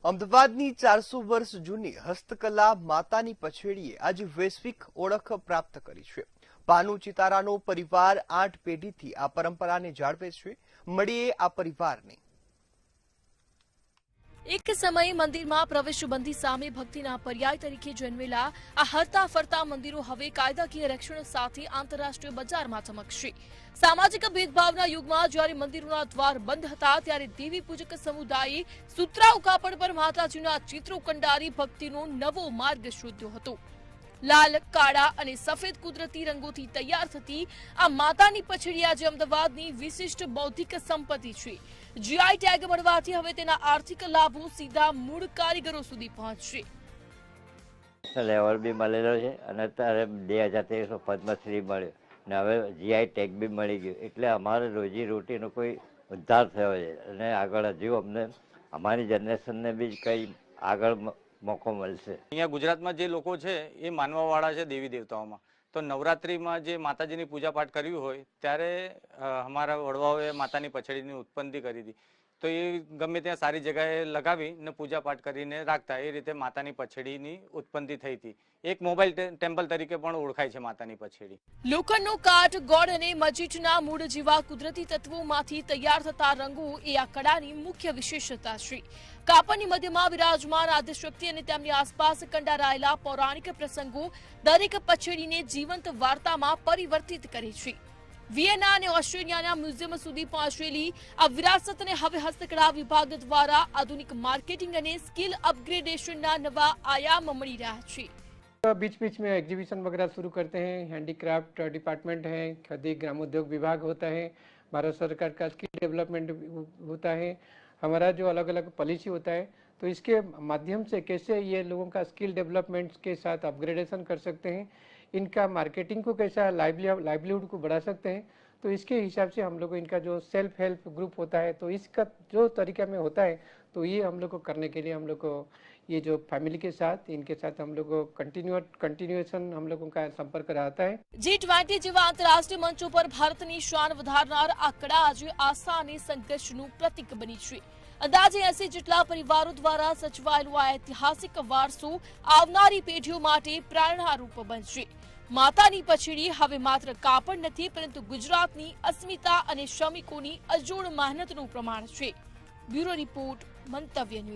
અમદાવાદની 400 વર્ષ જૂની હસ્તકલા માતાની પછેડીએ આજે વૈશ્વિક ઓળખ પ્રાપ્ત કરી છે। ભાનુ ચિતારાનો પરિવાર 8 પેઢીથી આ પરંપરાને જાળવે છે। મળીએ આ પરિવારને। એક સમયે મંદિરમાં પ્રવેશબંધી સામે ભક્તિના પર્યાય તરીકે જન્મેલા આ હરતા ફરતા મંદિરો હવે કાયદાકીય રક્ષણ સાથે આંતરરાષ્ટ્રીય બજારમાં ચમકશે। સામાજિક ભેદભાવના યુગમાં જ્યારે મંદિરોના દ્વાર બંધ હતા ત્યારે દેવી પૂજક સમુદાયે સુતરાઉ કાપડ પર માતાજીના ચિત્રો કંડારી ભક્તિનો નવો માર્ગ શોધ્યો હતો। લાલ, કાળા અને સફેદ કુદરતી રંગોથી તૈયાર થતી આ માતાની પછડી આજે અમદાવાદની વિશિષ્ટ બૌદ્ધિક સંપત્તિ છે। જીઆઈ ટેગ મળવાથી હવે તેના આર્થિક લાભો સીધા મૂળ કારીગરો સુધી પહોંચશે। લેવલ બી મળેલો છે અને અત્યારે 2023 પદ્મશ્રી મળ્યો અને હવે જીઆઈ ટેગ બી મળી ગયો એટલે અમારે રોજી રોટીનો કોઈ ઉદ્ધાર થયો છે અને આગળ હજુ અમને અમારી જનરેશનને બી કંઈ આગળ મોકો મળશે। અહીંયા ગુજરાતમાં જે લોકો છે એ માનવાવાળા છે દેવી દેવતાઓમાં, તો નવરાત્રિમાં જે માતાજીની પૂજા પાઠ કર્યું હોય ત્યારે અમારા વડવાઓએ માતાની પછડીની ઉત્પત્તિ કરી હતી, તો એ ગમે ત્યાં સારી જગ્યાએ લગાવી ને પૂજા પાઠ કરીને રાખતા, એ રીતે માતાની પછડીની ઉત્પત્તિ થઈ હતી। એક મોબાઈલ ટેમ્પલ તરીકે પણ ઓળખાય છે માતાની પછડી। લોખંડનો કાટ, ગોળ અને મજીઠના મૂળ જેવા કુદરતી તત્વોમાંથી તૈયાર થતા રંગો એ આ કળાની મુખ્ય વિશેષતા છે। કાપડની મધ્યમાં વિરાજમાન આદ્યશક્તિ અને તેમની આસપાસ કંડારાયેલા પૌરાણિક પ્રસંગો દરેક પછડીને જીવંત વાર્તામાં પરિવર્તિત કરે છે। વિયેના અને ઓસ્ટ્રેલિયાના મ્યુઝિયમ સુધી પહોંચેલી આ વિરાસતને હવે હસ્તકલા વિભાગ દ્વારા આધુનિક માર્કેટિંગ અને સ્કિલ અપગ્રેડેશનના નવા આયામ મળી રહ્યા છે। बीच बीच में एग्जीबिशन वगैरह शुरू करते हैं। हैंडीक्राफ्ट डिपार्टमेंट है, खादी ग्रामोद्योग विभाग होता है, भारत सरकार का स्किल डेवलपमेंट होता है, हमारा जो अलग अलग पॉलिसी होता है, तो इसके माध्यम से कैसे ये लोगों का स्किल डेवलपमेंट के साथ अपग्रेडेशन कर सकते हैं, इनका मार्केटिंग को कैसा लाइवलीहुड को बढ़ा सकते हैं, तो इसके हिसाब से हम लोग को इनका जो सेल्फ हेल्प ग्रुप होता है तो इसका जो तरीका में होता है तो ये हम लोग को करने के लिए हम लोग को ये जो फैमिली के साथ इनके साथ हम लोग को कंटिन्यूएशन हम लोगों का संपर्क रहता है। G20 જેવા આંતરરાષ્ટ્રીય મંચો પર ભારતની શાન વધારનાર આ કળા આજે આશા અને સંઘર્ષનું પ્રતીક બની છે। અંદાજે 80 જેટલા પરિવારો દ્વારા સચવાયેલો આ ઐતિહાસિક વારસો આવનારી પેઢીઓ માટે પ્રેરણારૂપ બનશે। માતાની પછડી હવે માત્ર કાપડ નથી પરંતુ ગુજરાતની અસ્મિતા અને શ્રમિકોની અજોડ મહેનતનું પ્રમાણ છે। બ્યુરો રિપોર્ટ, મંતવ્ય ન્યૂઝ।